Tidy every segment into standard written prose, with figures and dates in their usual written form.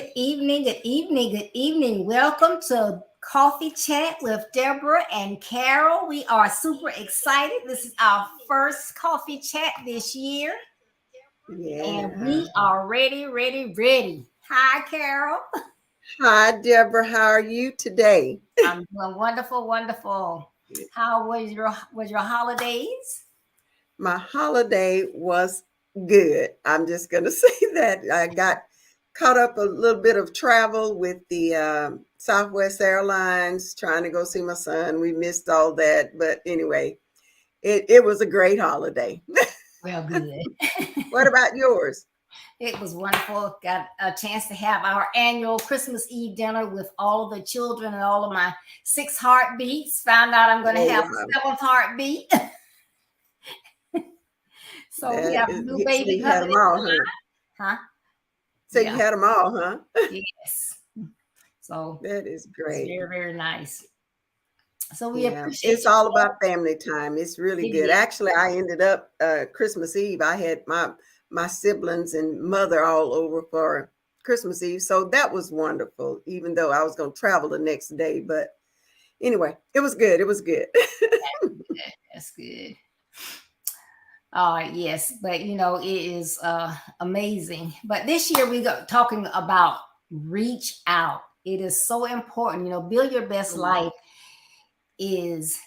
Good evening, good evening, good evening. Welcome to Coffee Chat with Deborah and Carol. We are super excited. This is our first coffee chat this year, and Yeah. we are ready, ready, ready. Hi, Carol. Hi, Deborah. How are you today? I'm doing wonderful, wonderful. How was your holidays? My holiday was good. I'm just going to say that. I got caught up a little bit of travel with the Southwest Airlines, trying to go see my son. We missed all that. But anyway, it was a great holiday. Well, good. What about yours? It was wonderful. Got a chance to have our annual Christmas Eve dinner with all of the children and all of my six heartbeats. Found out I'm going to Oh, have wow. a seventh heartbeat. So we have a new So baby you had coming them in all, huh? July. Huh? So you Yeah. had them all, huh? Yes. So That is it's great. very, very nice. So we Yeah, appreciate it's you all all. about family time. It's really It good. is. Actually, I ended up Christmas Eve. I had my siblings and mother all over for Christmas Eve, so that was wonderful. Even though I was going to travel the next day, but anyway, it was good. It was good. That's good. Yes, but it is amazing. But this year we got talking about reach out. It is so important. Build your best Mm, life is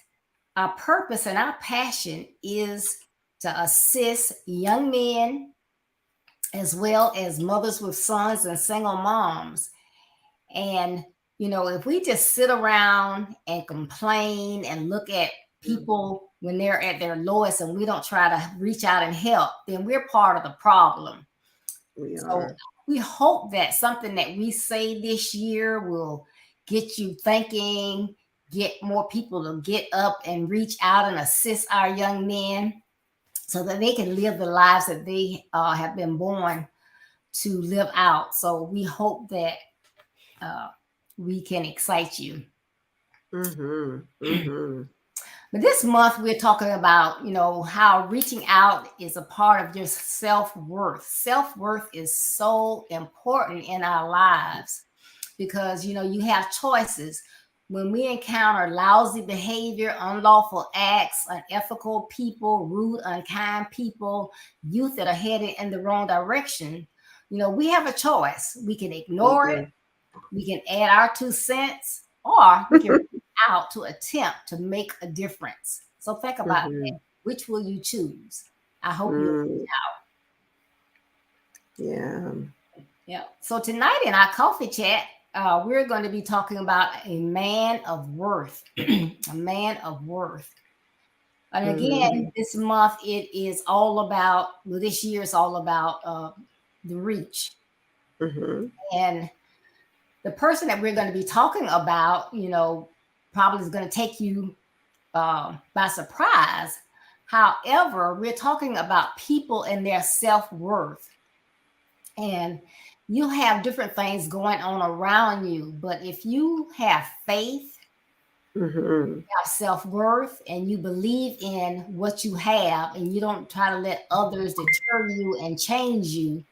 our purpose and our passion is to assist young men as well as mothers with sons and single moms. And if we just sit around and complain and look at mm, people when they're at their lowest and we don't try to reach out and help, then we're part of the problem. we So are. we hope that something that we say this year will get you thinking, get more people to get up and reach out and assist our young men so that they can live the lives that they have been born to live out. So we hope that uh, we can excite you. Mm-hmm. Mm-hmm. But this month, we're talking about, how reaching out is a part of your self worth. Self worth is so important in our lives because, you have choices. When we encounter lousy behavior, unlawful acts, unethical people, rude, unkind people, youth that are headed in the wrong direction, we have a choice. We can We ignore it, do. we can add our 2 cents, or we can reach out to attempt to make a difference. So think about that. Mm-hmm. Which will you choose? I hope you. Mm, yeah. Yeah. So tonight in our coffee chat, we're going to be talking about a man of worth. A man of worth. And Mm-hmm. again, this month it is all about. Well, this year is all about the reach. Mm-hmm. And the person that we're going to be talking about, probably is going to take you by surprise. However, we're talking about people and their self worth. And you have different things going on around you. But if you have faith, Mm-hmm. have self worth, and you believe in what you have, and you don't try to let others deter you and change you,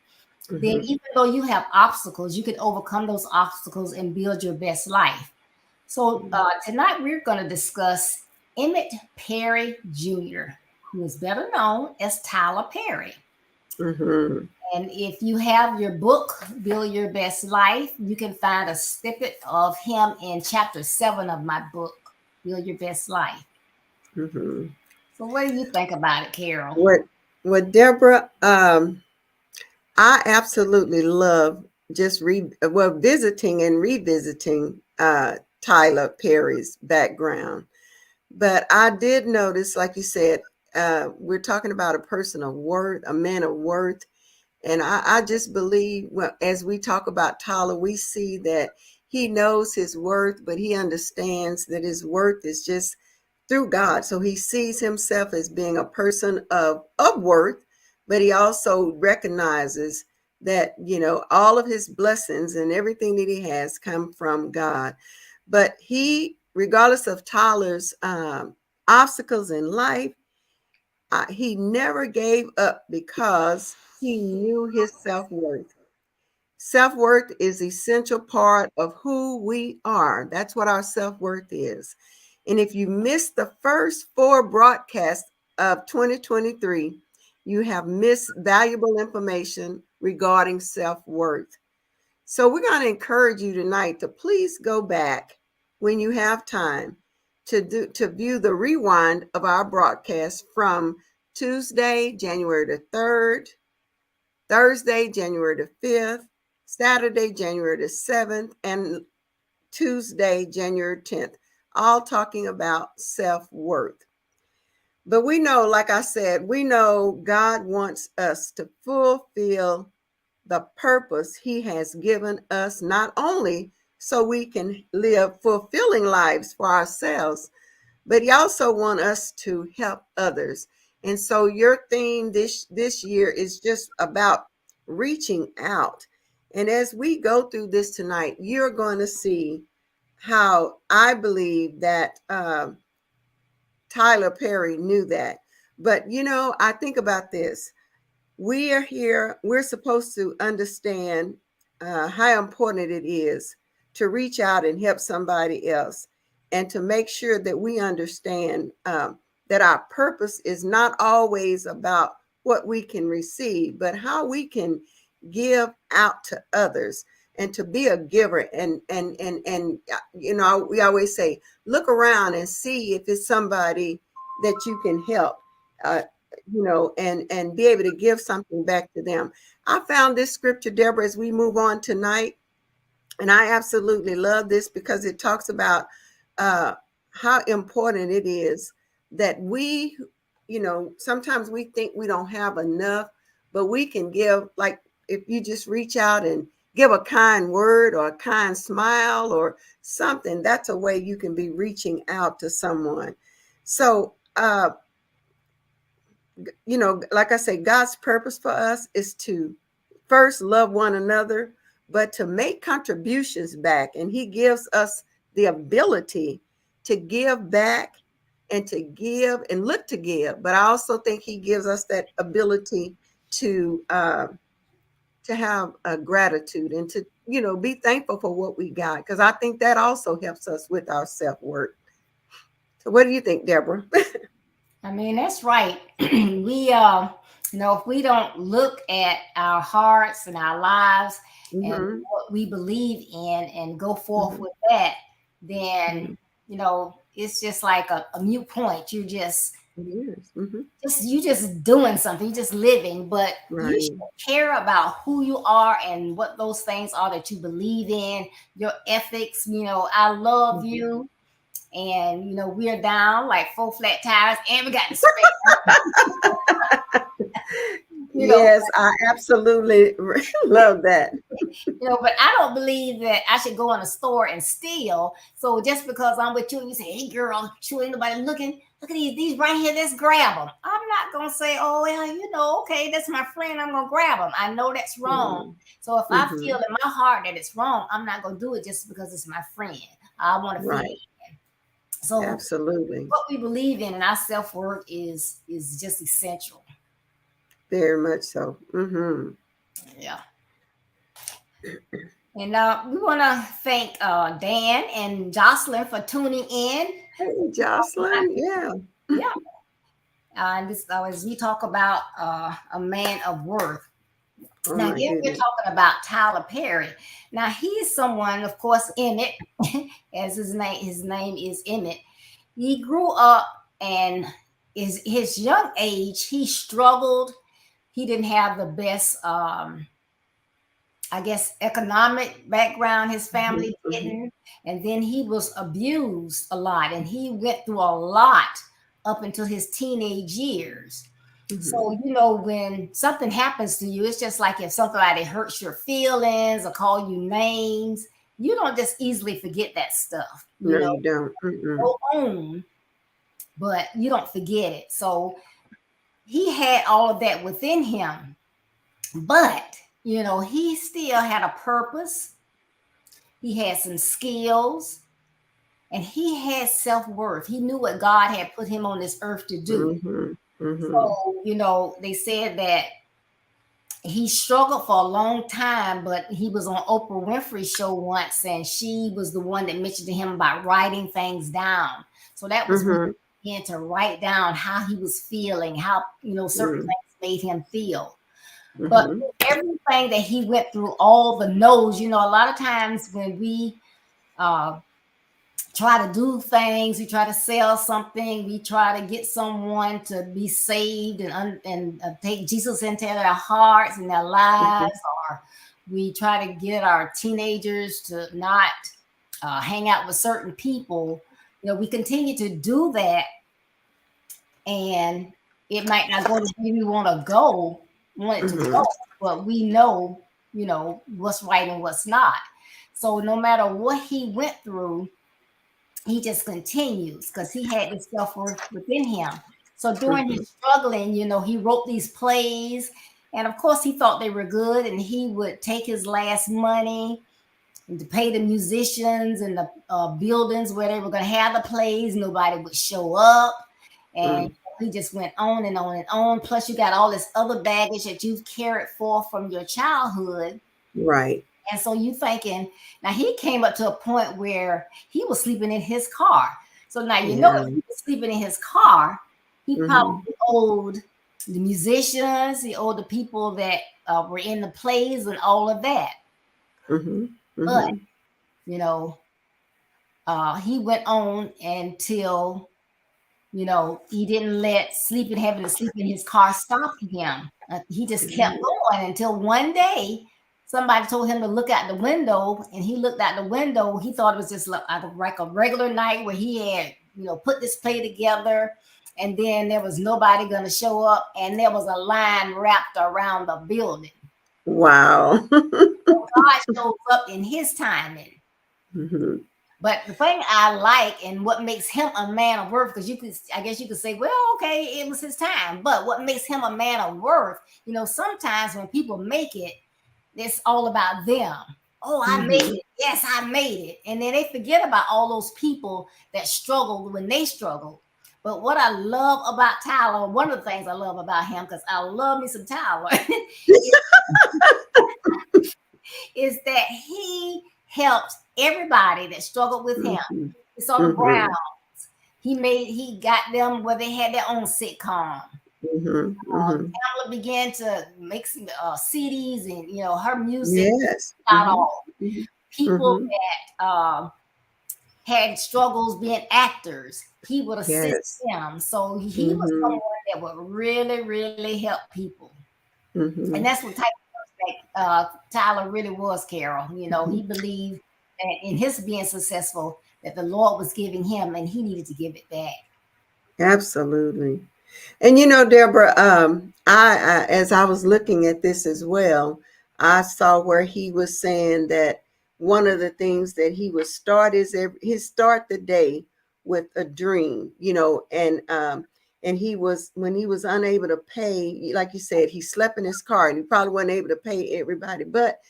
then Mm-hmm. even though you have obstacles, you can overcome those obstacles and build your best life. So tonight we're going to discuss Emmett Perry Jr., who is better known as Tyler Perry. Mm-hmm. And if you have your book, Build Your Best Life, you can find a snippet of him in chapter 7 of my book, Build Your Best Life. Mm-hmm. So, what do you think about it, Carol? What Deborah, I absolutely love just visiting and revisiting Tyler Perry's background. But I did notice, like you said, we're talking about a person of worth, a man of worth. And I just believe, well, as we talk about Tyler, we see that he knows his worth, but he understands that his worth is just through God. So he sees himself as being a person of worth, but he also recognizes that, all of his blessings and everything that he has come from God. But he, regardless of Tyler's obstacles in life, he never gave up because he knew his self worth. Self-worth is essential part of who we are. That's what our self-worth is. And if you missed the first 4 broadcasts of 2023, you have missed valuable information regarding self-worth. So we're going to encourage you tonight to please go back when you have time to view the rewind of our broadcast from Tuesday, January the 3rd, Thursday, January the 5th, Saturday, January the 7th, and Tuesday, January 10th, all talking about self-worth. But we know, like I said, we know God wants us to fulfill the purpose he has given us, not only so we can live fulfilling lives for ourselves, but he also wants us to help others. And so your theme this year is just about reaching out. And as we go through this tonight, you're going to see how I believe that Tyler Perry knew that. But I think about this. We are here, we're supposed to understand how important it is to reach out and help somebody else, and to make sure that we understand that our purpose is not always about what we can receive, but how we can give out to others, and to be a giver. And we always say, look around and see if it's somebody that you can help. Uh, and be able to give something back to them. I found this scripture, Deborah, as we move on tonight, and I absolutely love this because it talks about uh, how important it is that we, sometimes we think we don't have enough, but we can give, like if you just reach out and give a kind word or a kind smile or something, that's a way you can be reaching out to someone. So, like I say, God's purpose for us is to first love one another, but to make contributions back. And he gives us the ability to give back and to give and look to give. But I also think he gives us that ability to have a gratitude and to, be thankful for what we got. Because I think that also helps us with our self-worth. So what do you think, Deborah? I mean, that's right. If we don't look at our hearts and our lives and Mm-hmm, what we believe in and go forth mm-hmm, with that, then, mm-hmm. it's just like a mute point. It is. Mm-hmm. You just doing something, you just living, but you Right. should care about who you are and what those things are that you believe in, your ethics. I love Mm-hmm. you, and we're down like 4 flat tires, and we got the spare. you know Yes, I absolutely love that. but I don't believe that I should go in a store and steal. So just because I'm with you and you say, hey girl, sure ain't nobody looking, look at these right here, let's grab them. I'm not gonna say, oh well, okay, that's my friend, I'm gonna grab them. I know that's wrong. Mhm, So if I feel mhm. in my heart that it's wrong, I'm not gonna do it just because it's my friend. I want to fit in. Right. So Absolutely. what we believe in and our self-worth is just essential. Very much so. Mhm. Yeah. And we want to thank Dan and Jocelyn for tuning in. Hey, Jocelyn. Yeah. Yeah. And this as we talk about a man of worth. Oh Now, my here we're goodness. talking about Tyler Perry. Now, he's someone, of course, Emmett, as his name is Emmett. He grew up, and his young age, he struggled. He didn't have the best, I guess, economic background. His Mhm, family mhm, didn't. And then he was abused a lot, and he went through a lot up until his teenage years. mhm. So, when something happens to you, it's just like if somebody hurts your feelings or call you names, you don't just easily forget that stuff. No, you don't. Mm-mm. Go on, but you don't forget it. So he had all of that within him, but, he still had a purpose. He had some skills, and he had self worth. He knew what God had put him on this earth to do. Mhm, mhm. So, they said that he struggled for a long time, but he was on Oprah Winfrey's show once, and she was the one that mentioned to him about writing things down. So that was when Mm-hmm. he began to write down how he was feeling, how certain Mm-hmm. things made him feel. But Mm-hmm. everything that he went through, all the no's, a lot of times when we uh, try to do things, we try to sell something, we try to get someone to be saved and take Jesus into their hearts and their lives, or we try to get our teenagers to not hang out with certain people. We continue to do that, and it might not go the way we want it to Mm-hmm. go, but we know, what's right and what's not. So no matter what he went through, he just continues because he had this self-worth within him. So during Mm-hmm. his struggling, he wrote these plays, and of course he thought they were good, and he would take his last money and to pay the musicians and the buildings where they were going to have the plays. Nobody would show up, and Mm. he just went on and on and on. Plus you got all this other baggage that you've carried forth from your childhood, Right. and so you thinking, now he came up to a point where he was sleeping in his car. So now if Yeah. he was sleeping in his car, he Mm-hmm. probably owed the musicians, he owed the people that were in the plays and all of that. Mm-hmm. But Mm-hmm. you know, he went on until he didn't let having to sleep in his car stop him. He just kept going until one day somebody told him to look out the window, and he looked out the window. He thought it was just like a regular night where he had, put this play together, and then there was nobody going to show up, and there was a line wrapped around the building. Wow. God shows up in his timing. Mm-hmm. But the thing I like and what makes him a man of worth, because I guess you could say, well, okay, it was his time. But what makes him a man of worth, sometimes when people make it, it's all about them. Oh, I made Mm-hmm. it. Yes, I made it. And then they forget about all those people that struggled when they struggled. But what I love about Tyler, one of the things I love about him, because I love me some Tyler, is that he helped everybody that struggled with him. Mm-hmm. He saw the Brown. Mm-hmm. He got them where they had their own sitcom. Mm-hmm. Mm-hmm. Pamela began to make some CDs, and her music Yes. got Mm-hmm. off. People Mm-hmm. that had struggles being actors, he would assist Yes. them. So he was Mm-hmm. someone that would really, really help people, and Mm-hmm. that's what type of person that Tyler really was. Carol, he believed that in his being successful, that the Lord was giving him, and he needed to give it back. Absolutely. And Deborah, I as I was looking at this as well, I saw where he was saying that one of the things that he would start is his start the day with a dream, and he was when he was unable to pay, like you said, he slept in his car and he probably wasn't able to pay everybody, but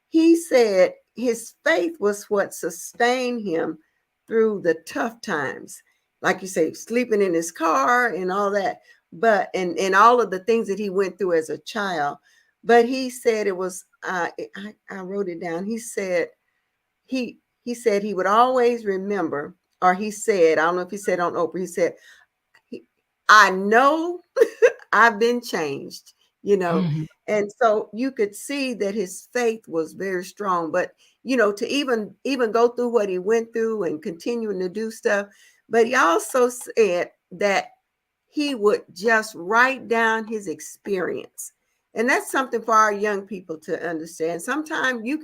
he said his faith was what sustained him through the tough times. Like you say, sleeping in his car and all that, but and all of the things that he went through as a child. But he said it was I wrote it down. He said he would always remember, or he said, I don't know if he said on Oprah, he said, I know I've been changed, you know. Mhm. And so you could see that his faith was very strong. But to even go through what he went through and continuing to do stuff. But he also said that he would just write down his experience. And that's something for our young people to understand. Sometimes you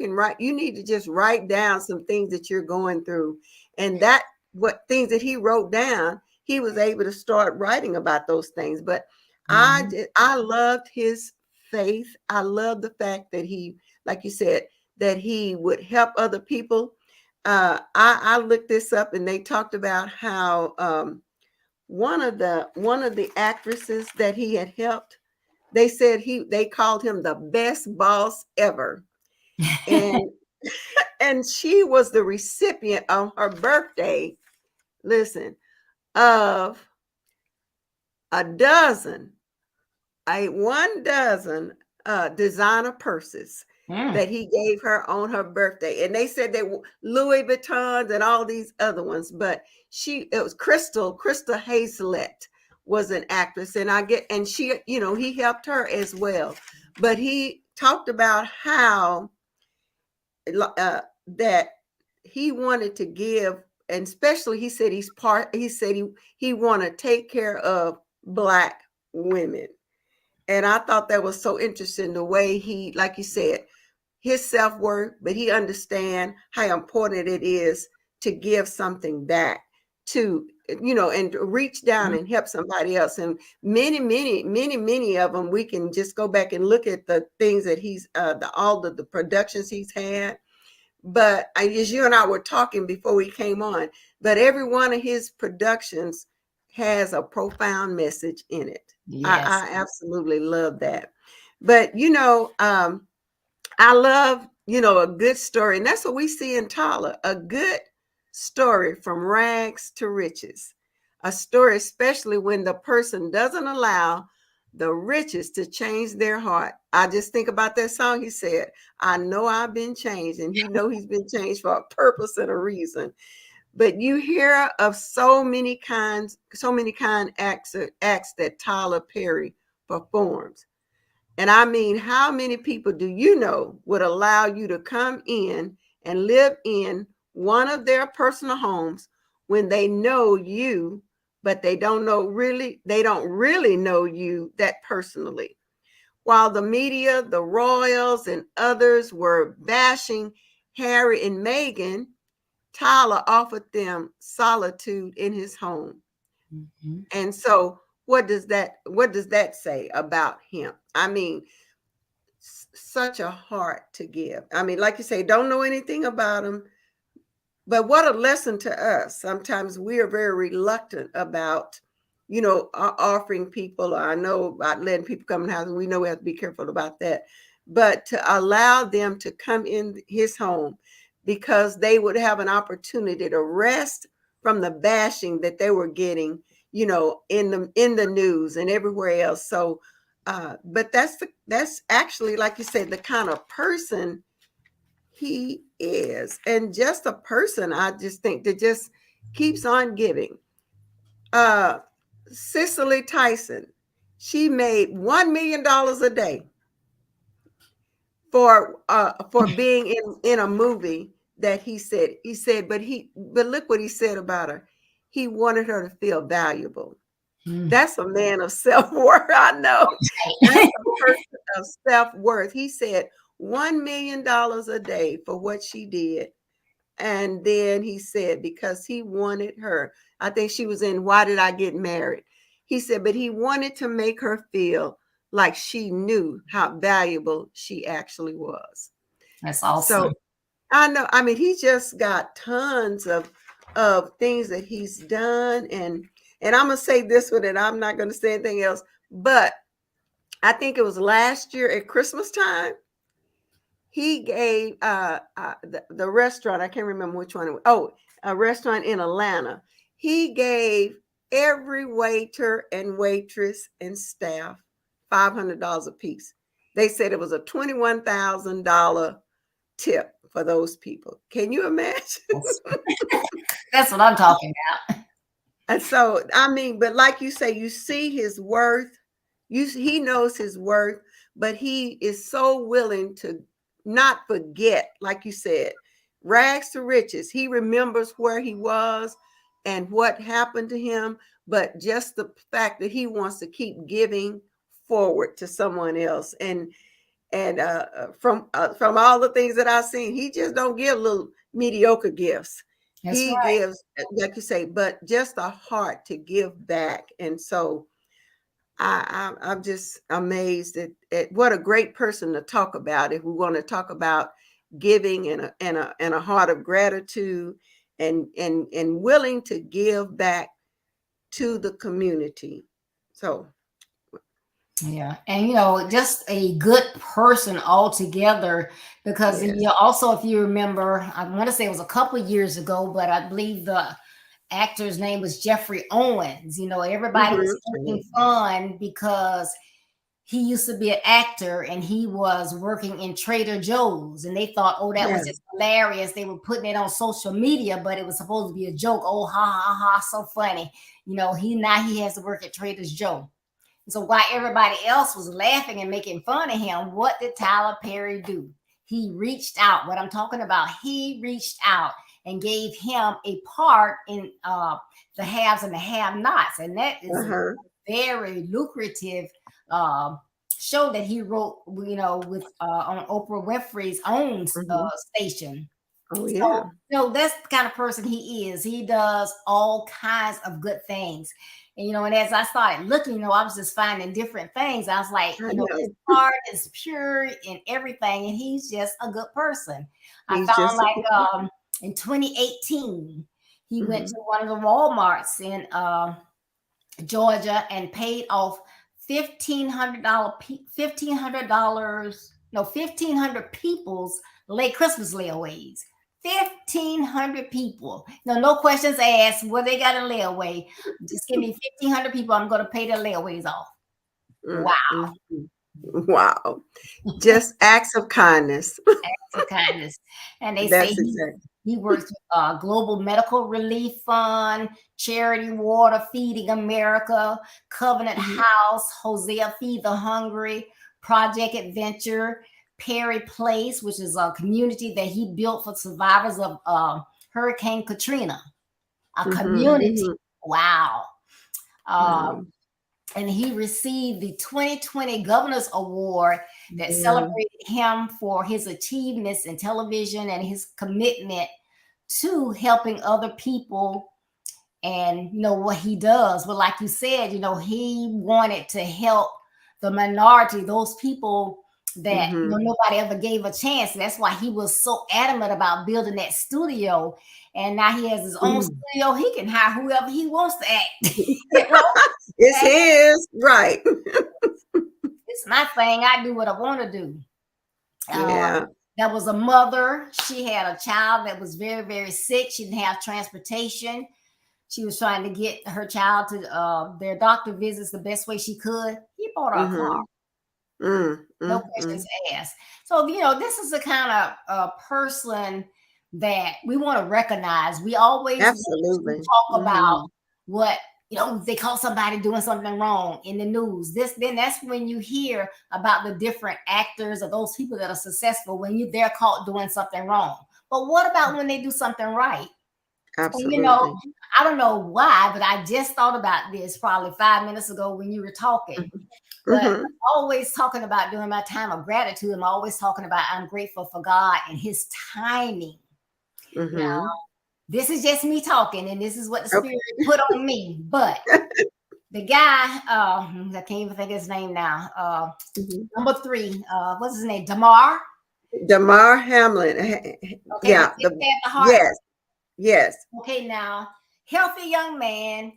need to just write down some things that you're going through. And that what things that he wrote down, he was able to start writing about those things. But Mhm. I loved his faith. I love the fact that he, like you said, that he would help other people. I looked this up and they talked about how one of the actresses that he had helped, they said they called him the best boss ever. And and she was the recipient on her birthday, listen, of a dozen, one dozen designer purses Mm. that he gave her on her birthday. And they said they were Louis Vuittons and all these other ones, but it was Crystal Hazlett was an actress. And she, he helped her as well. But he talked about how that he wanted to give, and especially he said he want to take care of Black women. And I thought that was so interesting the way he, like you said, his self-worth, but he understand how important it is to give something back to, and to reach down and help somebody else. And many of them, we can just go back and look at the things that he's all the productions he's had. But as you and I were talking before we came on, but every one of his productions has a profound message in it. Yes. I absolutely love that. But I love, a good story. And that's what we see in Tyler, a good story from rags to riches. A story, especially when the person doesn't allow the riches to change their heart. I just think about that song he said, I know I've been changed, and he know he's been changed for a purpose and a reason. But you hear of so many kind acts that Tyler Perry performs. And I mean, how many people do you know would allow you to come in and live in one of their personal homes when they know you, but they don't really know you that personally? While the media, the royals, and others were bashing Harry and Meghan, Tyler offered them solitude in his home. Mm-hmm. And so what does that say about him? I mean, such a heart to give. I mean, like you say, don't know anything about him, but what a lesson to us. Sometimes we are very reluctant about, offering people. I know about letting people come in the house, and we know we have to be careful about that. But to allow them to come in his home because they would have an opportunity to rest from the bashing that they were getting, in the news and everywhere else. So, but that's actually, like you said, the kind of person he is, and just a person, I just think, that just keeps on giving. uh Cicely Tyson, she made $1 million a day for being in a movie that he said, but look what he said about her. He wanted her to feel valuable. Mm. That's a man of self-worth. I know. That's a person of self-worth. He said $1 million a day for what she did. And then he said, because he wanted her, I think she was in Why Did I Get Married? He said, but he wanted to make her feel like she knew how valuable she actually was. That's So awesome. I know, I mean, he just got tons of things that he's done. And I'm gonna say this one, and I'm not gonna say anything else, but I think it was last year at Christmas time, he gave the restaurant, I can't remember which one it was. Oh, a restaurant in Atlanta. He gave every waiter and waitress and staff $500 a piece. They said it was a $21,000 tip for those people. Can you imagine? That's, that's what I'm talking about. And so, I mean, but like you say, you see his worth. He knows his worth, but he is so willing to not forget, like you said, rags to riches. He remembers where he was and what happened to him, but just the fact that he wants to keep giving forward to someone else. And from all the things that I've seen, he just don't give little mediocre gifts. That's He right. gives, like you say, but just a heart to give back. And so I'm just amazed at what a great person to talk about. If we want to talk about giving and a heart of gratitude and willing to give back to the community. So Yeah. And, just a good person altogether. Because, yes. also, if you remember, I want to say it was a couple of years ago, but I believe the actor's name was Jeffrey Owens. Everybody was poking Hmm. fun because he used to be an actor and he was working in Trader Joe's, and they thought, oh, that Yeah. was just hilarious. They were putting it on social media, but it was supposed to be a joke. Oh, ha ha ha, so funny. He has to work at Trader Joe. So while everybody else was laughing and making fun of him, what did Tyler Perry do? He reached out. What I'm talking about, he reached out and gave him a part in the haves and the have-nots, and that is a Uh-huh. very lucrative uh, show that he wrote, with on Oprah Winfrey's own Hmm. station. Oh So, yeah. that's the kind of person he is. He does all kinds of good things. And as I started looking, I was just finding different things. I was like, I his know. heart is pure in everything, and he's just a good person. I He's found just a like good. in 2018, he went Hmm. to one of the Walmarts in Georgia and paid off $1,500, no, 1,500 people's late Christmas layaways. 1,500 people. No questions asked. What they got a layaway? Just give me 1,500 people. I'm going to pay their layaways off. Wow, Mm-hmm. Wow. Just acts of kindness. acts of kindness. And they say That's he exactly. he works with Global Medical Relief Fund, Charity Water, Feeding America, Covenant Hmm. House, Hosea Feed the Hungry, Project Adventure, Perry Place, which is a community that he built for survivors of Hurricane Katrina. A Hmm. community. Hmm. Wow. Uh, Wow. and he received the 2020 Governor's Award that Yeah. celebrated him for his achievements in television and his commitment to helping other people, and what he does. But like you said, he wanted to help the minority, those people that Hmm. nobody ever gave a chance. That's why he was so adamant about building that studio. And now he has his own Mm. studio. He can hire whoever he wants to act. you know It's his, right. it's my thing. I do what I want to do. uh, Yeah. that was a mother. She had a child that was very, very sick. She didn't have transportation. She was trying to get her child to their doctor visits the best way she could. He bought her a car, Hmm. Mm, no mm, questions mm. asked. So, this is the kind of person that we want to recognize. We always want to Absolutely. talk about Hmm. what, they call somebody doing something wrong in the news. Then that's when you hear about the different actors or those people that are successful when they're caught doing something wrong. But what about when they do something right? And Absolutely. I don't know why, but I just thought about this probably 5 minutes ago when you were talking. But Hmm. I'm always talking about during my time of gratitude, I'm always talking about I'm grateful for God and his timing. Now, Hmm. this is just me talking, and this is what the Okay. spirit put on me. But the guy, I can't even think of his name now. Mhm. Number three, what's his name? Damar. Damar Hamlin. Okay, the Yeah. kid had the heart. Yes. Yes. Okay, now, healthy young man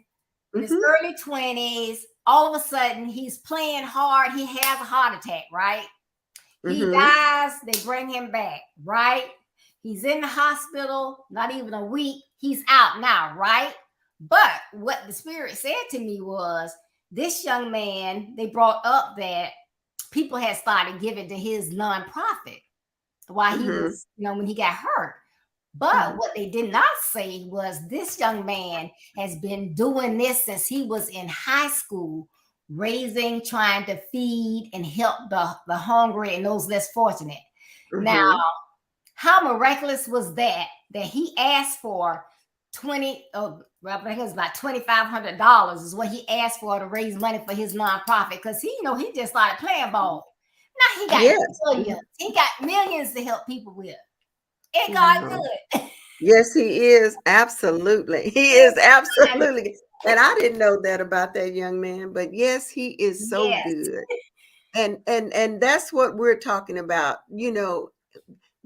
in his Hmm. early 20s, all of a sudden he's playing hard. He has a heart attack, right? He Hmm. dies, they bring him back, right? He's in the hospital, not even a week. He's out now, right? But what the spirit said to me was this young man, they brought up that people had started giving to his nonprofit while he Hmm. was, when he got hurt. But Hmm. what they did not say was this young man has been doing this since he was in high school, raising, trying to feed and help the hungry and those less fortunate. Now, Hmm. how miraculous was that he asked for 20, well, I think it was about $2,500 is what he asked for to raise money for his nonprofit because he just started playing ball. Now he got Yes. millions. He got millions to help people with. Ain't God Wow. good? Yes, he is. Absolutely. He is absolutely. And I didn't know that about that young man, but yes, he is so Yes, good. And that's what we're talking about.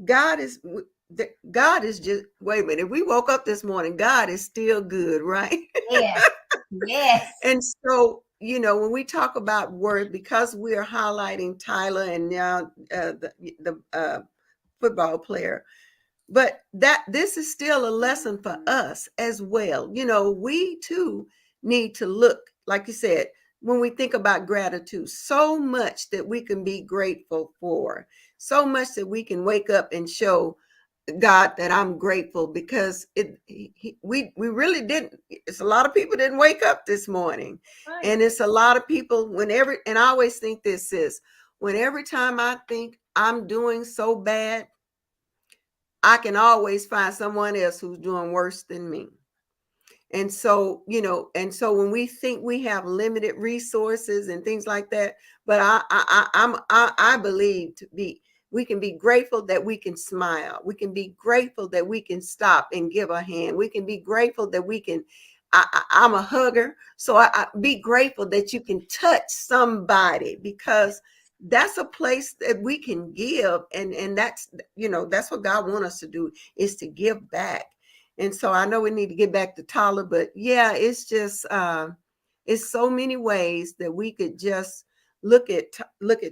God is God is just wait a minute. If we woke up this morning, God is still good, right? yes, yes. And so, when we talk about worth, because we are highlighting Tyler and now the football player, but that this is still a lesson for us as well. We too need to look, like you said, when we think about gratitude, so much that we can be grateful for, so much that we can wake up and show God that I'm grateful, because we really didn't. It's a lot of people didn't wake up this morning, Right. and it's a lot of people whenever. And I always think this is when every time I think I'm doing so bad, I can always find someone else who's doing worse than me. And so, and so when we think we have limited resources and things like that, but I believe to be, we can be grateful that we can smile. We can be grateful that we can stop and give a hand. We can be grateful that we can, I'm a hugger. So I be grateful that you can touch somebody, because that's a place that we can give. And that's, that's what God wants us to do, is to give back. And so I know we need to get back to Tyler, but yeah, it's just it's so many ways that we could just look at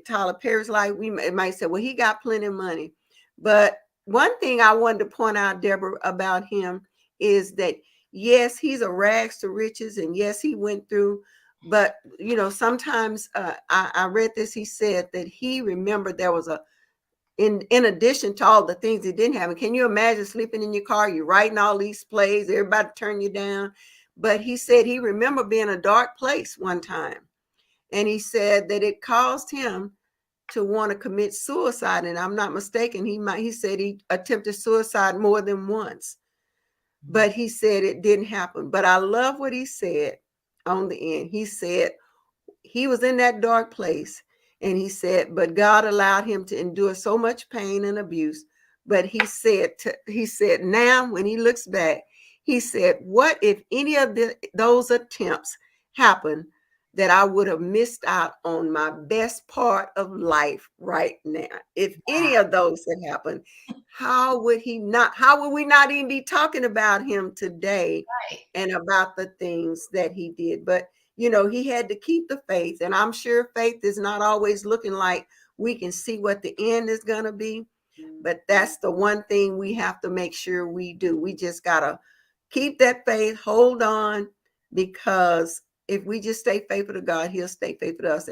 Tyler Perry's life. We might say, well, he got plenty of money, but one thing I wanted to point out, Deborah, about him is that yes, he's a rags to riches, and yes, he went through. But sometimes I read this. He said that he remembered there was a in addition to all the things he didn't have. And can you imagine sleeping in your car? You're writing all these plays, everybody turn you down. But he said he remembered being a dark place one time. And he said that it caused him to want to commit suicide. And I'm not mistaken, he said he attempted suicide more than once. But he said it didn't happen. But I love what he said on the end. He said, he was in that dark place, and he said, but God allowed him to endure so much pain and abuse. But he said now when he looks back, he said, what if any of those attempts happened, that I would have missed out on my best part of life right now? If any of those had happened, how would we not even be talking about him today Right. and about the things that he did? But he had to keep the faith. And I'm sure faith is not always looking like we can see what the end is going to be. But that's the one thing we have to make sure we do. We just got to keep that faith, hold on, because if we just stay faithful to God, he'll stay faithful to us.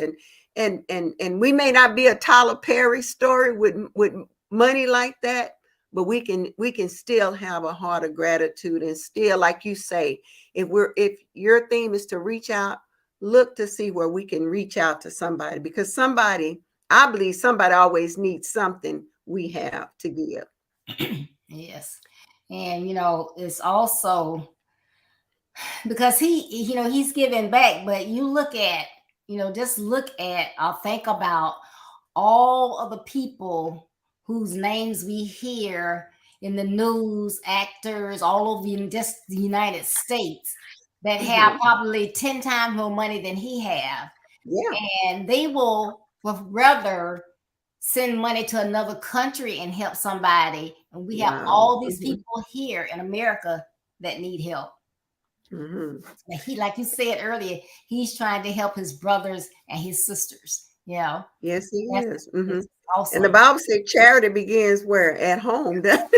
And we may not be a Tyler Perry story with money like that, but we can still have a heart of gratitude, and still, like you say, if your theme is to reach out, look to see where we can reach out to somebody, because I believe somebody always needs something we have to give. Yes. And it's also because he's giving back, but you look at, just look at or think about all of the people whose names we hear in the news, actors all over just the United States, that have Mhm. probably 10 times more money than he have, Yeah. and they will rather send money to another country and help somebody, and we have Wow. all these Mhm. people here in America that need help. Mhm. And he, like you said earlier, he's trying to help his brothers and his sisters. Yes, he That's is. it's And the awesome. Bible said charity begins where? At home. At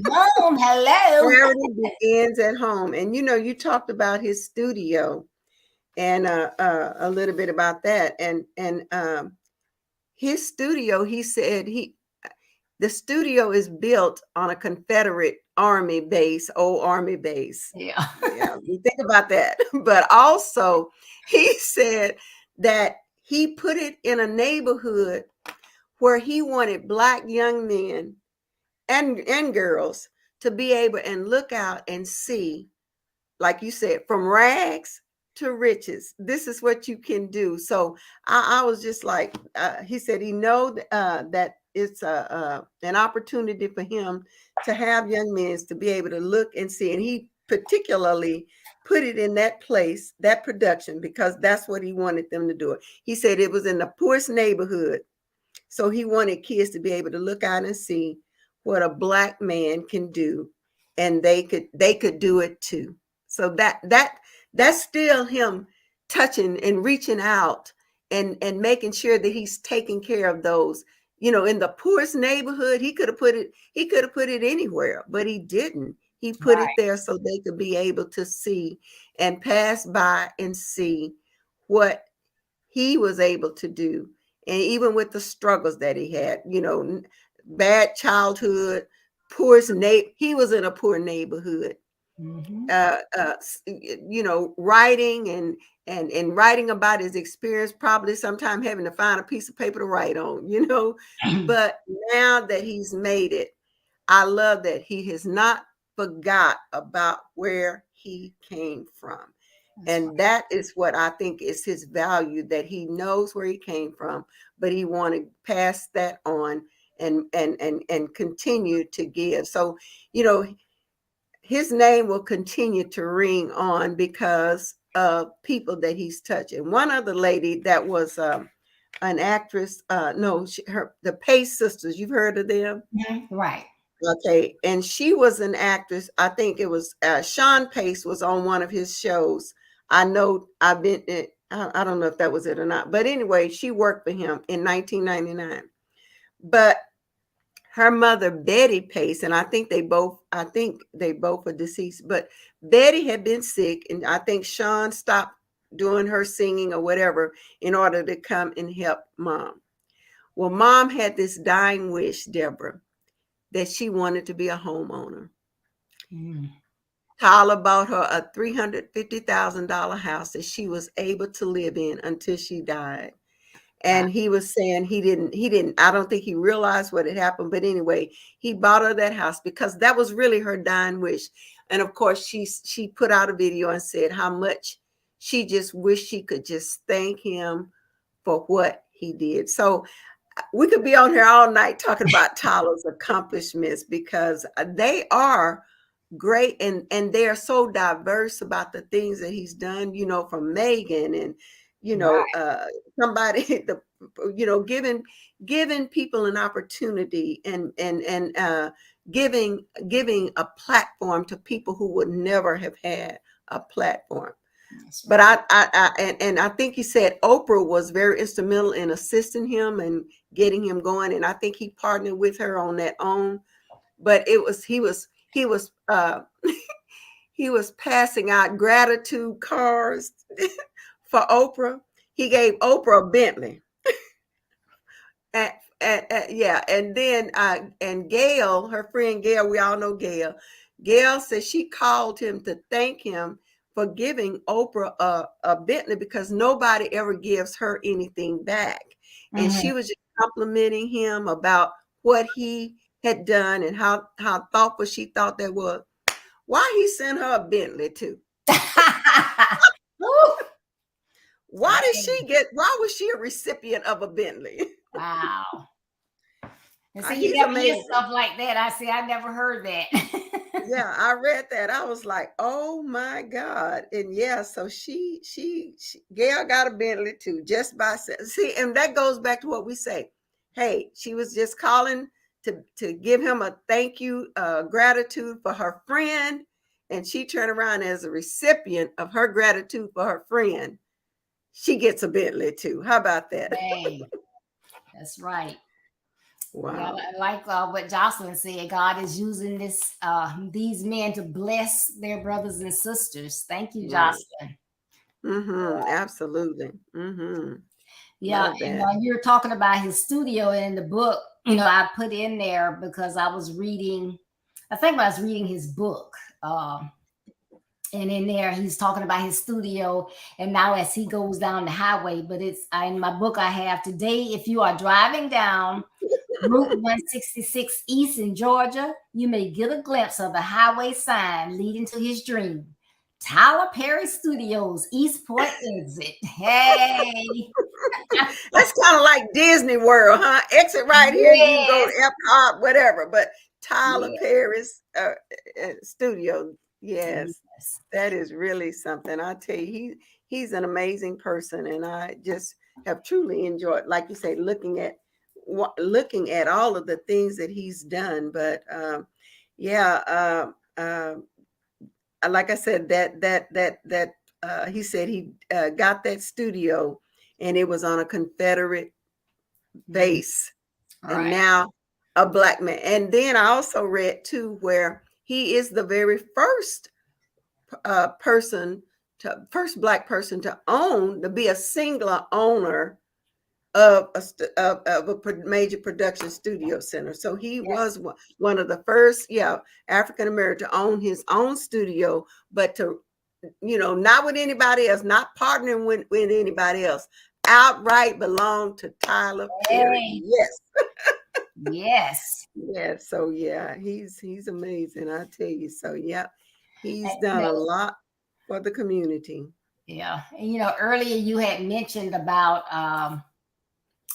home, hello. Charity begins at home. And you talked about his studio, and a little bit about that. And his studio, he said the studio is built on a Confederate Army base, old Army base. Yeah. Yeah, you think about that. But also, he said that he put it in a neighborhood where he wanted Black young men and girls to be able and look out and see, like you said, from rags to riches. This is what you can do. So I was just like, he said he know that it's an opportunity for him to have young men to be able to look and see. And he particularly put it in that place, that production, because that's what he wanted them to do it. He said it was in the poorest neighborhood, so he wanted kids to be able to look out and see what a Black man can do, and they could do it too. So that's still him touching and reaching out, and making sure that he's taking care of those. In the poorest neighborhood, he could have put it anywhere, but he didn't. He put it Right. there so they could be able to see and pass by and see what he was able to do. And even with the struggles that he had, bad childhood, poorest neighbor, he was in a poor neighborhood. Mhm. Writing and writing about his experience, probably sometime having to find a piece of paper to write on, but now that he's made it, I love that he has not forgot about where he came from. That's right. And that is what I think is his value, that he knows where he came from, but he want to pass that on and continue to give. So, you know, his name will continue to ring on because of people that he's touching. One other lady that was an actress, no, the Pace sisters, you've heard of them? Mhm. Right. Okay, and she was an actress. I think it was Sean Pace was on one of his shows. I know I've been. I don't know if that was it or not, but anyway, she worked for him in 1999. But her mother Betty Pace, and I think they both are deceased. But Betty had been sick, and I think Sean stopped doing her singing or whatever in order to come and help mom. Well, mom had this dying wish, Deborah, that she wanted to be a homeowner. Mm. Tyler bought her a $350,000 house that she was able to live in until she died. Wow. And he was saying he didn't, I don't think he realized what had happened. But anyway, he bought her that house because that was really her dying wish. And of course, she put out a video and said how much she just wished she could just thank him for what he did. So we could be on here all night talking about Tyler's accomplishments because they are great, and they are so diverse about the things that he's done, from Megan and Right. somebody the giving people an opportunity and giving a platform to people who would never have had a platform. That's But right. and I think he said Oprah was very instrumental in assisting him and getting him going, and I think he partnered with her on that own. But he was passing out gratitude cards for Oprah. He gave Oprah a Bentley. Yeah, and then and Gail, her friend Gail, we all know Gail. Gail said she called him to thank him for giving Oprah a Bentley because nobody ever gives her anything back. And Mhm. she was just complimenting him about what he had done and how thoughtful she thought that was. Why he sent her a Bentley too? Woo. Dang. Why was she a recipient of a Bentley? Wow. And see, you He's never hear amazing. stuff like that. I never heard that. Yeah, I read that. I was like, "Oh my God!" And yeah, so Gail got a Bentley too, just by see, and that goes back to what we say. Hey, she was just calling to give him a thank you, gratitude for her friend, and she turned around as a recipient of her gratitude for her friend. She gets a Bentley too. How about that? Dang. That's right. Yeah, Wow. like what Jocelyn said, God is using these men to bless their brothers and sisters. Thank you, Right. Jocelyn. Mm-hmm. Absolutely. Mm-hmm. Yeah, Love and that. you're talking about his studio in the book. I put in there because I was reading. I think I was reading his book. And in there, he's talking about his studio, and now as he goes down the highway. But it's in my book I have today. If you are driving down Route 166 East in Georgia, you may get a glimpse of the highway sign leading to his dream. Tyler Perry Studios, Eastport exit. Hey. That's kind of like Disney World, huh? Exit right here, you can go to Yes. Epcot, whatever. But Tyler Yes. Perry's studio, yes, Yes. that is really something. I tell you, he's an amazing person, and I just have truly enjoyed, like you say, looking at all of the things that he's done. But yeah, like I said, that he said he got that studio, and it was on a Confederate Mhm. base, All and right. now a black man. And then I also read too where he is the very first person first Black person to be a singular owner of a major production studio center. So he was one of the first, African American to own his own studio, but to, not with anybody else, not partnering with anybody else. Outright belonged to Tyler Perry. Hey, Yes. yes. Yeah. So yeah, he's amazing. I tell you. So yeah, he's And, done a lot for the community. yeah. And earlier you had mentioned about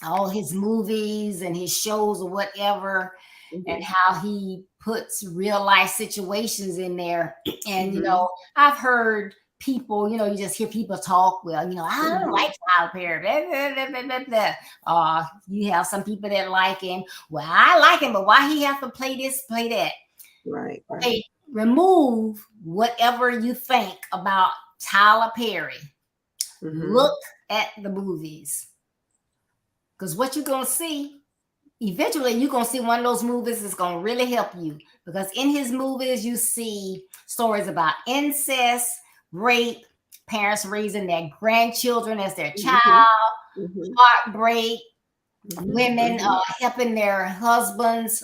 all his movies and his shows or whatever, and Hmm. how he puts real life situations in there. And Hmm. I've heard people, you just hear people talk. Well, I don't Hmm. like Tyler Perry. Blah, blah, blah, blah, blah. You have some people that like him. Well, I like him, but why he have to play this, play that? Right. Right. Okay, remove whatever you think about Tyler Perry. Hmm. Look at the movies. Because what you're going to see, eventually you're going to see one of those movies that's going to really help you. Because in his movies, you see stories about incest, rape, parents raising their grandchildren as their child, Hmm. Hmm. heartbreak, Hmm. women Hmm. helping their husbands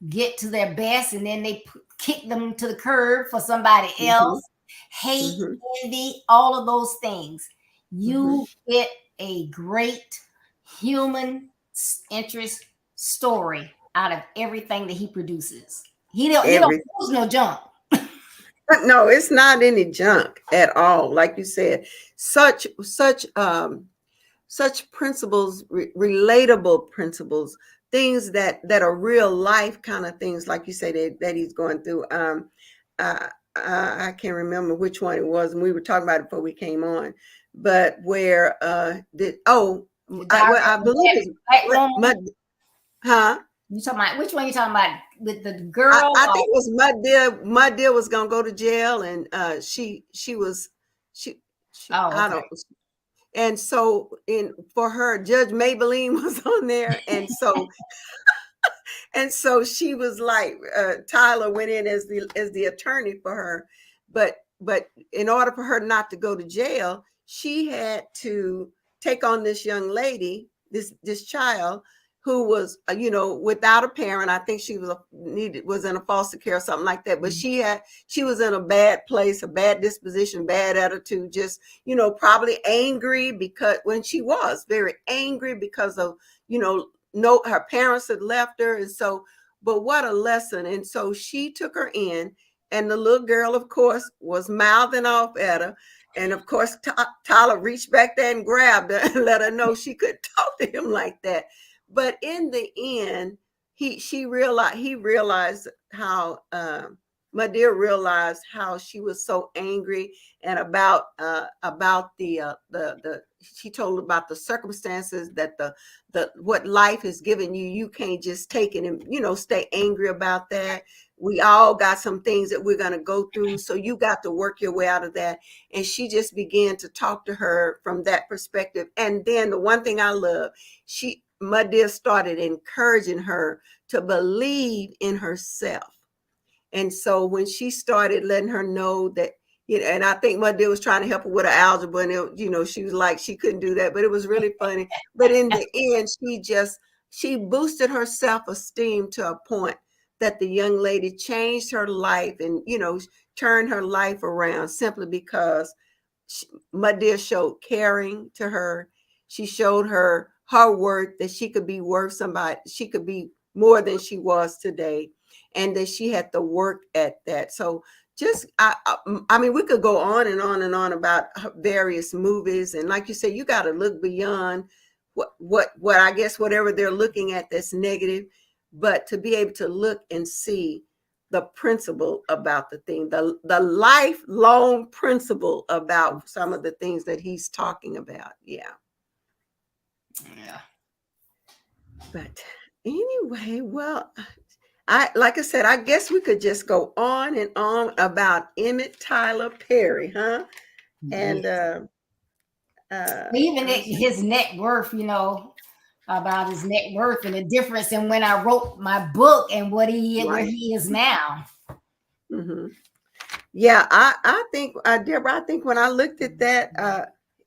get to their best, and then they kick them to the curb for somebody Hmm. else. Hate, Hmm. envy, all of those things. Hmm. You get a great human interest story out of everything that he produces. He don't Every use no junk. no, it's not any junk at all. Like you said, such principles, relatable principles, things that are real life kind of things, like you say that he's going through. Uh, I can't remember which one it was, and we were talking about it before we came on, but where The Diary I of a believe it's Black what Woman. huh? You talking about which one? You talking about with the girl? I think it was Mud Deer was gonna go to jail, and she was she she Oh, I okay. don't. And so in for her, Judge Maybelline was on there, and so she was like, Tyler went in as the attorney for her, but in order for her not to go to jail, she had to take on this young lady, this child who was, without a parent. I think she was in a foster care or something like that. But she was in a bad place, a bad disposition, bad attitude, just probably angry, because when she was very angry because of no, her parents had left her, and so, but what a lesson. And so she took her in, and the little girl, of course, was mouthing off at her, and of course Tyler reached back there and grabbed her and let her know she could talk to him like that. But in the end, he realized how, Madeira realized how she was so angry, and about the she told about the circumstances, that the what life has given you. You can't just take it and stay angry about that. We all got some things that we're going to go through, so you got to work your way out of that. And she just began to talk to her from that perspective. And then the one thing I love, Madia started encouraging her to believe in herself. And so when she started letting her know that, and I think my dear was trying to help her with her algebra, and she was like, she couldn't do that, but it was really funny. But in the end, she boosted her self-esteem to a point that the young lady changed her life, and turned her life around, simply because my dear showed caring to her. She showed her worth, that she could be worth somebody. She could be more than she was today, and that she had to work at that. So just, I mean, we could go on and on and on about various movies, and like you said, you got to look beyond what I guess whatever they're looking at that's negative, but to be able to look and see the principle about the thing, the lifelong principle about some of the things that he's talking about. Yeah. Yeah. But anyway, well, like I said, I guess we could just go on and on about Emmett Tyler Perry, huh? And Yes. Even let me see. his net worth, about his net worth and the difference in when I wrote my book and where Right. he is now. Hmm. Yeah, I think Deborah, I think when I looked at that,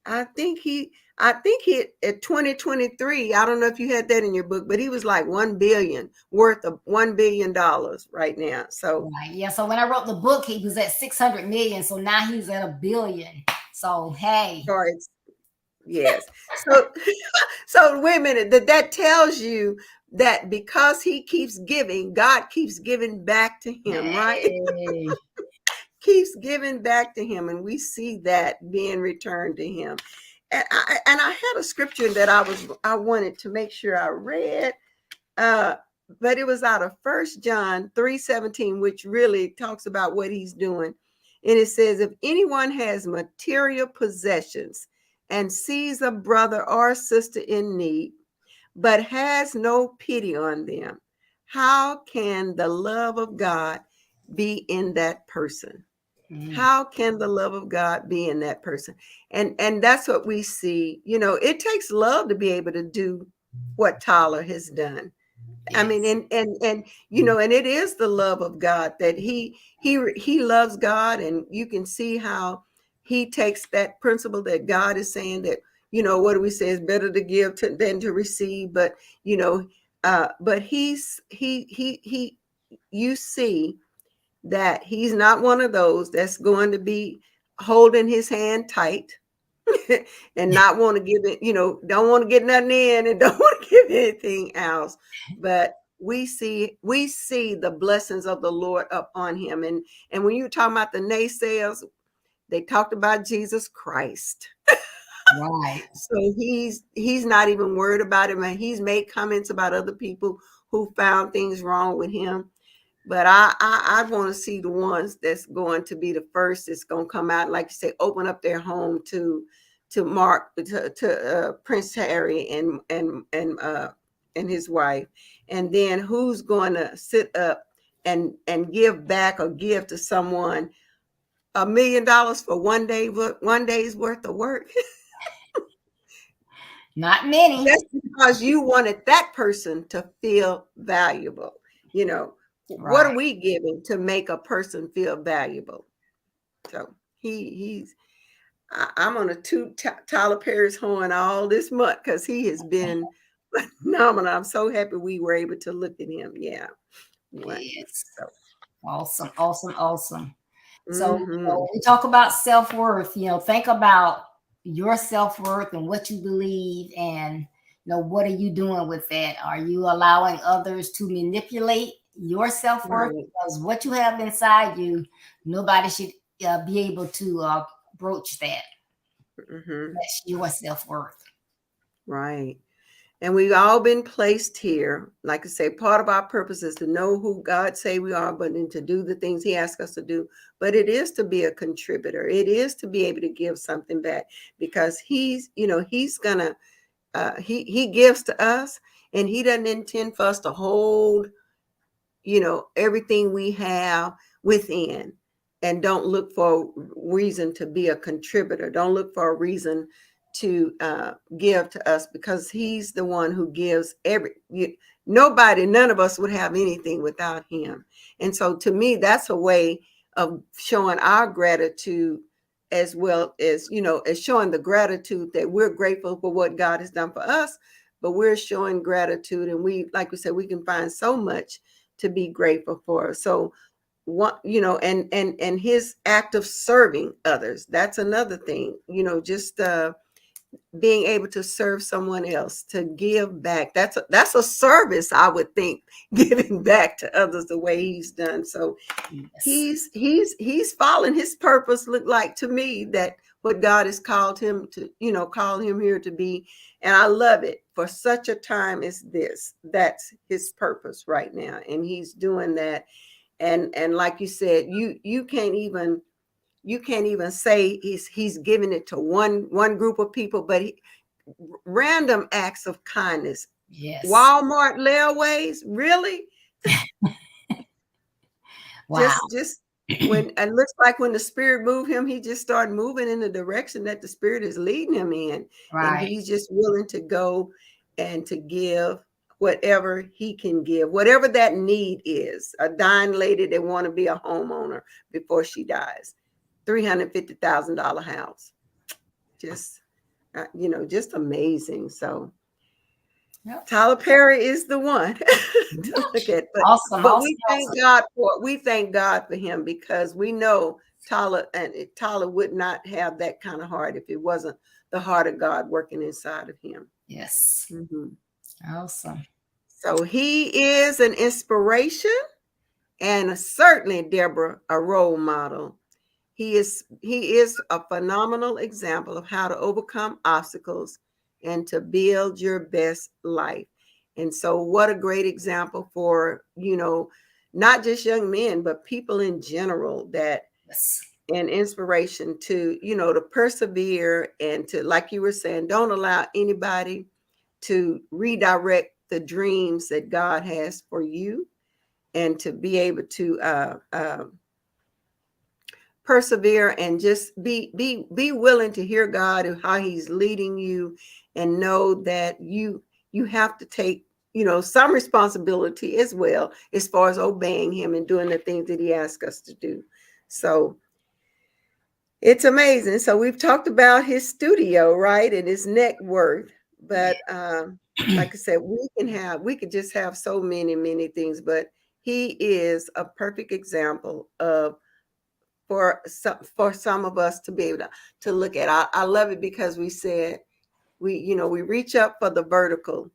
I think he at 2023, I don't know if you had that in your book, but he was like 1 billion worth of $1 billion right now. So Right. Yeah. So when I wrote the book, he was at 600 million. So now he's at a billion. So hey. cards, yes. So so wait a minute, that tells you that because he keeps giving, God keeps giving back to him, right? Hey. Keeps giving back to him, and we see that being returned to him. And I had a scripture that I wanted to make sure I read, uh, but it was out of First John 3:17, which really talks about what he's doing. And it says, if anyone has material possessions and sees a brother or sister in need, but has no pity on them, how can the love of God be in that person? Mm, How can the love of God be in that person? And that's what we see. It takes love to be able to do what Tyler has done. I mean, yes. and it is the love of God that he loves God, and you can see how he takes that principle that God is saying that, what do we say, is better to give than to receive. But but you see that he's not one of those that's going to be holding his hand tight and not want to give it, don't want to get nothing in and don't want to give anything else. But we see the blessings of the Lord up on him. And when you talk about the naysayers, they talked about Jesus Christ. Right. So he's not even worried about it. And he's made comments about other people who found things wrong with him. But I want to see the ones that's going to be the first that's going to come out, like you say, open up their home to Prince Harry and his wife. And then who's going to sit up and give back or give to someone $1 million for 1 day's worth of work? Not many. Just because you wanted that person to feel valuable. You know, what are Right. we giving to make a person feel valuable? So I'm on a Tyler Perry's horn all this month because he has been phenomenal. I'm so happy we were able to look at him. Yeah. One. Yes. So, Awesome. Awesome. Awesome. So, mm-hmm. we talk about self worth. Think about your self worth and what you believe, and what are you doing with that? Are you allowing others to manipulate your self worth? Right. Because what you have inside you, nobody should be able to broach that. Mm-hmm. That's your self worth. Right. And we've all been placed here. Like I say, part of our purpose is to know who God say we are, but then to do the things he asks us to do. But it is to be a contributor. It is to be able to give something back, because he's gonna he gives to us, and he doesn't intend for us to hold everything we have within, and don't look for reason to be a contributor. Don't look for a reason to give to us, because he's the one who gives nobody, none of us would have anything without him. And so to me, that's a way of showing our gratitude, as well as as showing the gratitude that we're grateful for what God has done for us, but we're showing gratitude, and we, like we said, we can find so much to be grateful for. So what, and his act of serving others, that's another thing, just being able to serve someone else, to give back, that's a service, I would think, giving back to others the way he's done. So Yes. he's following his purpose, look like to me, that what God has called him to, call him here to be. And I love it, for such a time as this. That's his purpose right now, and he's doing that. And like you said, you can't even say he's giving it to one group of people, but random acts of kindness. Yes. Walmart layaways, really? Wow. Just when it looks like when the spirit moved him, he just started moving in the direction that the spirit is leading him in, and Right. he's just willing to go and to give whatever he can give, whatever that need is. A dying lady that want to be a homeowner before she dies, $350,000 house. Just just amazing. So Yep. Tyler Perry is the one to look at. Awesome, But awesome, awesome. we thank God for him, because we know Tyler would not have that kind of heart if it wasn't the heart of God working inside of him. Yes. Mhm. Awesome. So he is an inspiration, and certainly, Deborah, a role model. He is a phenomenal example of how to overcome obstacles and to build your best life. And so what a great example for, not just young men, but people in general, that Yes. an inspiration to, to persevere and to, like you were saying, don't allow anybody to redirect the dreams that God has for you, and to be able to persevere and just be willing to hear God and how he's leading you, and know that you have to take, some responsibility as well, as far as obeying him and doing the things that he asks us to do. So it's amazing. So we've talked about his studio, right, and his net worth. But like I said, we could just have so many things, but he is a perfect example of, for some of us to be able to look at. I love it, because we said we reach up for the vertical,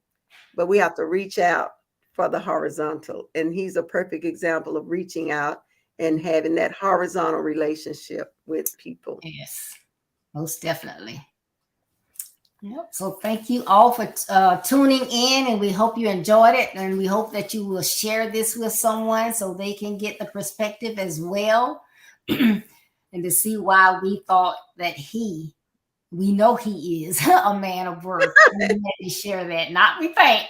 but we have to reach out for the horizontal. And he's a perfect example of reaching out and having that horizontal relationship with people. Yes. Most definitely. Yep. So thank you all for tuning in, and we hope you enjoyed it, and we hope that you will share this with someone so they can get the perspective as well, and to see why we thought that we know he is a man of worth. We had to share that, not we think.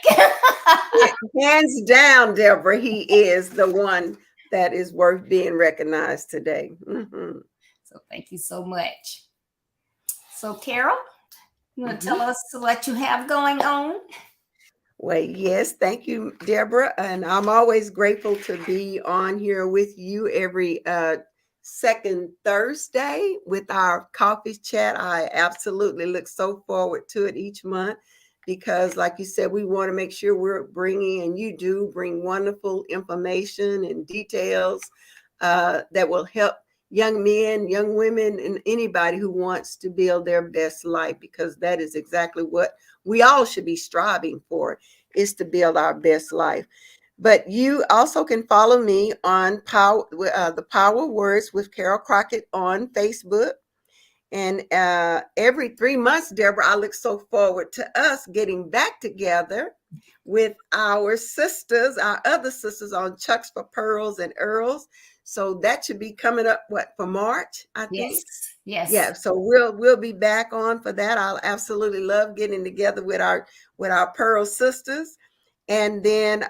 Hands down, Deborah, he is the one that is worth being recognized today. Mm-hmm. So thank you so much. So Carol, you want to Mm-hmm. tell us what you have going on? Well, yes, thank you, Deborah. And I'm always grateful to be on here with you every second Thursday with our coffee chat. I absolutely look so forward to it each month, because, like you said, we want to make sure we're bringing, and you do bring, wonderful information and details that will help young men, young women, and anybody who wants to build their best life, because that is exactly what we all should be striving for, is to build our best life. But you also can follow me on the Power Words with Carol Crockett on Facebook. And every 3 months, Deborah, I look so forward to us getting back together with our sisters, our other sisters, on Chucks for Pearls and Earls. So that should be coming up, for March, I Yes. think. Yes. Yeah, so we'll be back on for that. I'll absolutely love getting together with our Pearl sisters, and then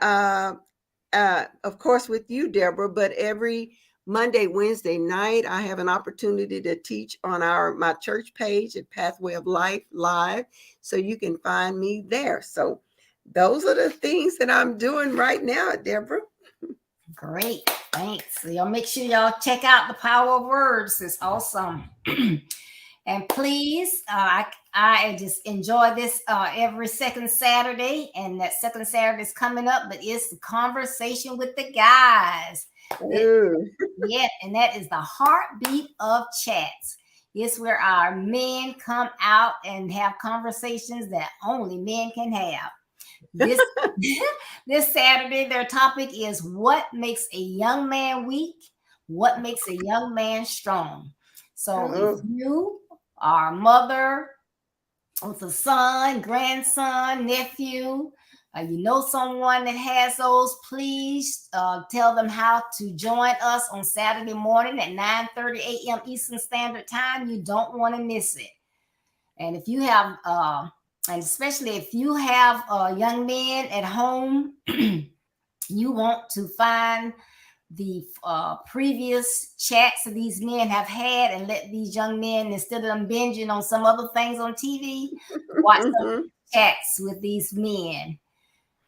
of course with you, Deborah. But every Monday, Wednesday night, I have an opportunity to teach on my church page at Pathway of Life Live, so you can find me there. So those are the things that I'm doing right now, Deborah. Great. Thanks. So y'all make sure y'all check out the Power of Words. It's awesome. And please, I just enjoy this every second Saturday, and that second Saturday is coming up, but it's the conversation with the guys. Ooh. Yeah, and that is the heartbeat of chats. It's where our men come out and have conversations that only men can have. This this Saturday, their topic is what makes a young man weak, what makes a young man strong. So if Oh. you are a mother with a son, grandson, nephew, you know someone that has those, please tell them how to join us on Saturday morning at 9:30 a.m. Eastern Standard Time. You don't want to miss it. And if you have, and especially if you have young men at home, you want to find the previous chats that these men have had, and let these young men, instead of them binging on some other things on TV, watch some chats with these men.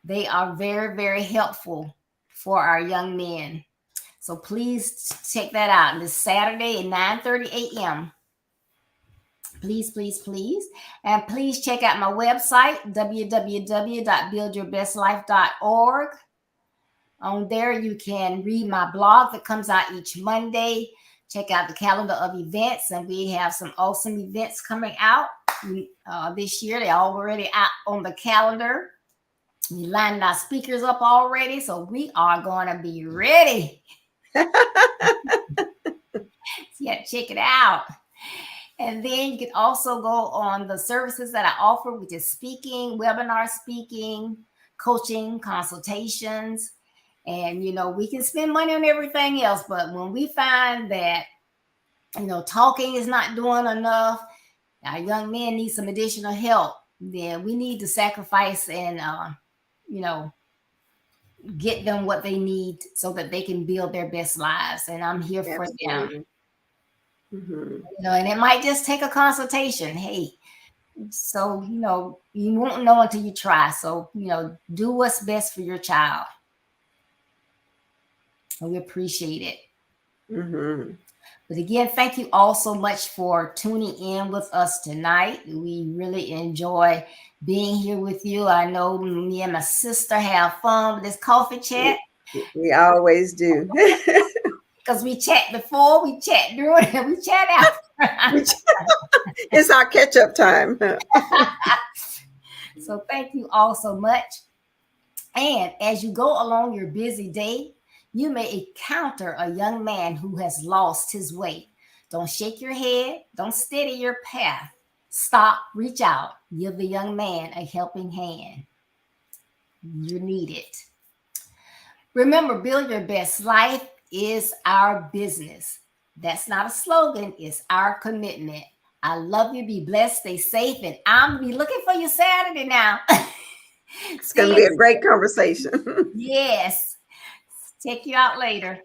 They are very, very helpful for our young men. So please check that out. This Saturday at 9:30 a.m. Please, please, please. And please check out my website, www.buildyourbestlife.org. On there, you can read my blog that comes out each Monday. Check out the calendar of events, and we have some awesome events coming out this year. They're already out on the calendar. We lined our speakers up already, so we are going to be ready. Yeah, check it out. And then you can also go on the services that I offer, which is speaking, webinar speaking, coaching, consultations. And, we can spend money on everything else. But when we find that, talking is not doing enough, our young men need some additional help, then we need to sacrifice and, get them what they need so that they can build their best lives. And I'm here for them. Absolutely. Mm-hmm. And it might just take a consultation. Hey, so, you won't know until you try. So, do what's best for your child. And we appreciate it. Mm-hmm. But again, thank you all so much for tuning in with us tonight. We really enjoy being here with you. I know me and my sister have fun with this coffee chat. We always do. Because we chat before, we chat during, and we chat after. It's our catch-up time. So thank you all so much. And as you go along your busy day, you may encounter a young man who has lost his way. Don't shake your head. Don't steady your path. Stop, reach out, give the young man a helping hand. You need it. Remember, build your best life is our business. That's not a slogan, it's our commitment. I love you. Be blessed. Stay safe. And I'm going to be looking for you Saturday now. It's going to be a great conversation. Yes. Check you out later.